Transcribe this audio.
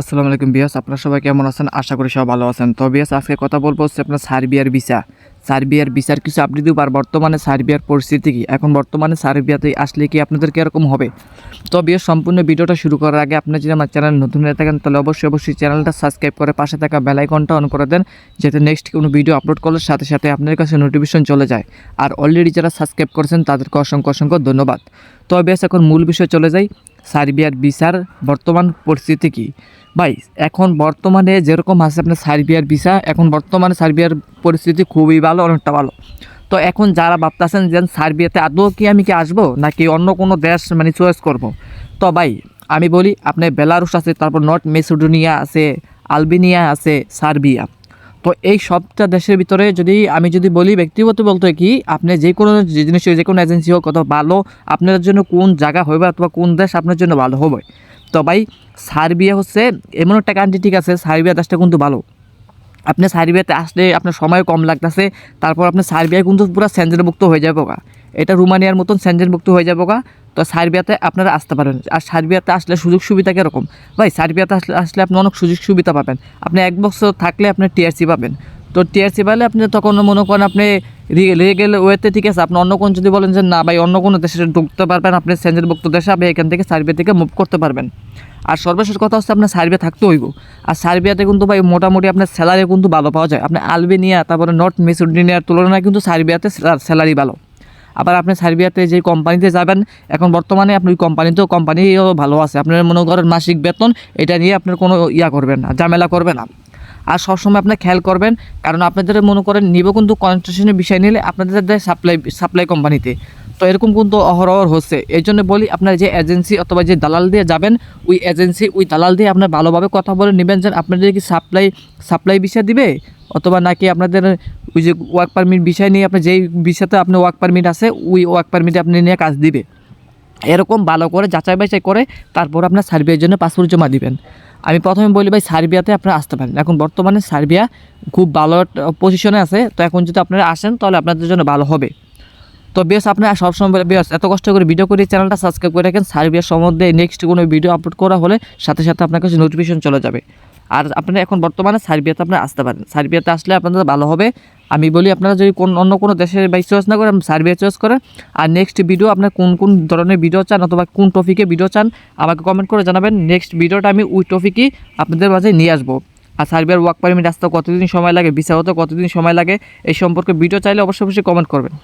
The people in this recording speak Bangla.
আসসালামু আলাইকুম বিয়াস, আপনারা সবাই কেমন আছেন? আশা করি সবাই ভালো আছেন। তো বিয়াস, আজকে কথা বলবো হচ্ছে আপনার সার্বিয়ার ভিসা। সার্বিয়ার ভিসার কিছু আপডেট দিব, আর বর্তমানে সার্বিয়ার পরিস্থিতি কী, এখন বর্তমানে সার্বিয়াতে আসলে কি আপনাদের কীরকম হবে। তো বিয়াস, সম্পূর্ণ ভিডিওটা শুরু করার আগে আপনি যদি আমার চ্যানেল নতুন হয়ে থাকেন তাহলে অবশ্যই চ্যানেলটা সাবস্ক্রাইব করে পাশে থাকা বেল আইকনটা অন করে দেন, যাতে নেক্সট কোনো ভিডিও আপলোড করলে সাথে সাথে আপনার কাছে নোটিফিকেশন চলে যায়। আর অলরেডি যারা সাবস্ক্রাইব করেছেন তাদেরকে অসংখ্য ধন্যবাদ। তো বিয়াস, এখন মূল বিষয় চলে যাই। সার্বিয়ার ভিসার বর্তমান পরিস্থিতি কী ভাই? এখন বর্তমানে যেরকম আছে আপনার সার্বিয়ার ভিসা, এখন বর্তমানে সার্বিয়ার পরিস্থিতি খুবই ভালো, অনেকটা ভালো। তো এখন যারা ভাবতেছেন যে সার্বিয়াতে আদৌ কি আমি কি আসবো নাকি অন্য কোনো দেশ চয়েস করব। তো ভাই আমি বলি, আপনি বেলারুশ আছে, তারপর নর্থ মেসিডোনিয়া আছে, আলবেনিয়া আছে, সার্বিয়া। তো এই সবটা দেশের ভিতরে আমি যদি বলি ব্যক্তিগত বলতে কি, আপনি যে কোনো জিনিস, যে কোনো এজেন্সি হোক কত ভালো, আপনার জন্য কোন জায়গা হবে অথবা কোন দেশ আপনার জন্য ভালো হবে। তো ভাই সার্বিয়া হচ্ছে এমন একটা কান্ট্রি, ঠিক আছে, সার্বিয়া দেশটা কিন্তু ভালো। আপনি সার্বিয়াতে আসলে আপনার সময় কম লাগতেছে, তারপর আপনার সার্বিয়ায় কিন্তু পুরো সেনজেনভুক্ত হয়ে যাবো গা, এটা রোমানিয়ার মতন সেনজেনভুক্ত হয়ে যাবো গা। তো সার্বিয়াতে আপনারা আসতে পারেন। আর সার্বিয়াতে আসলে সুযোগ সুবিধা কীরকম ভাই? সার্বিয়াতে আসলে আপনি অনেক সুযোগ সুবিধা পাবেন। আপনি 1 বছর থাকলে আপনি টিআরসি পাবেন। তো টিআরসি পেলে আপনি তখন মনে করেন আপনি রিগেল ওয়েতে, ঠিক আছে, আপনি অন্য কোনো যদি বলেন যে না ভাই অন্য কোনো দেশে ঢুকতে পারবেন, আপনি সেনজেনভুক্ত দেশে আপনি এখান থেকে সার্বিয়া থেকে মুভ করতে পারবেন। আর সর্বশেষ কথা হচ্ছে আপনার সার্বিয়া থাকতে হইব। আর সার্বিয়াতে কিন্তু ভাই মোটামুটি আপনার স্যালারি কিন্তু ভালো পাওয়া যায়। আপনি আলবেনিয়া তারপরে নর্থ মেসিডোনিয়ার তুলনায় কিন্তু সার্বিয়াতে স্যালারি ভালো। আবার আপনি সার্বিয়াতে যে কোম্পানিতে যাবেন, এখন বর্তমানে আপনি ওই কোম্পানিও ভালো আছে। আপনার মনে করেন মাসিক বেতন, এটা নিয়ে আপনার কোনো করবেন না, ঝামেলা করবে না। আর সবসময় আপনি খেয়াল করবেন, কারণ আপনাদের মনে করেন নিব কিন্তু কনস্ট্রাকশনের বিষয় নিলে আপনাদের দেয় সাপ্লাই কোম্পানিতে। তো এরকম কিন্তু অহরহ হচ্ছে। এই জন্য বলি, আপনার যে এজেন্সি অথবা যে দালাল দিয়ে যাবেন, ওই দালাল দিয়ে আপনার ভালোভাবে কথা বলে নেবেন যে আপনাদের কি সাপ্লাই বিষয় দিবে, অথবা নাকি আপনাদের ওই যে ওয়ার্ক পারমিট বিষয় নিয়ে, আপনার যেই বিষয়তে আপনার ওয়ার্ক পারমিট আছে ওই ওয়ার্ক পারমিটে আপনি নিয়ে কাজ দিবে। এরকম ভালো করে যাচাই বাছাই করে তারপর আপনার সার্বিয়ার জন্য পাসপোর্ট জমা দিবেন। আমি প্রথমে বলি ভাই, সার্বিয়াতে আপনারা আসতে পারেন। এখন বর্তমানে সার্বিয়া খুব ভালো পজিশনে আছে। তো এখন যদি আপনারা আসেন তাহলে আপনাদের জন্য ভালো হবে। তো বেশ, আপনারা সবসময় বেশ এত কষ্ট করে ভিডিও করে চ্যানেলটা সাবস্ক্রাইব করে রাখেন। সার্বিয়ার সম্বন্ধে নেক্সট কোনো ভিডিও আপলোড করা হলে সাথে সাথে আপনার কাছে নোটিফিকেশন চলে যাবে। আর আপনারা এখন বর্তমানে সার্বিয়াতে আপনারা আসতে পারেন। সার্বিয়াতে আসলে আপনাদের ভালো হবে। আমি বলি, আপনারা যদি অন্য কোনো দেশের বাইক চয়েস না করেন, সার্বিয়া চয়েস করেন। আর নেক্সট ভিডিও আপনার কোন ধরনের ভিডিও চান অথবা কোন টপিকে ভিডিও চান আমাকে কমেন্ট করে জানাবেন। নেক্সট ভিডিওটা আমি ওই টপিকই আপনাদের মাঝে নিয়ে আসবো। আর সার্বিয়ার ওয়ার্ক পারমিট আসতে কতদিন সময় লাগে, ভিসা হতে কতদিন সময় লাগে, এই সম্পর্কে ভিডিও চাইলে অবশ্যই কমেন্ট করবেন।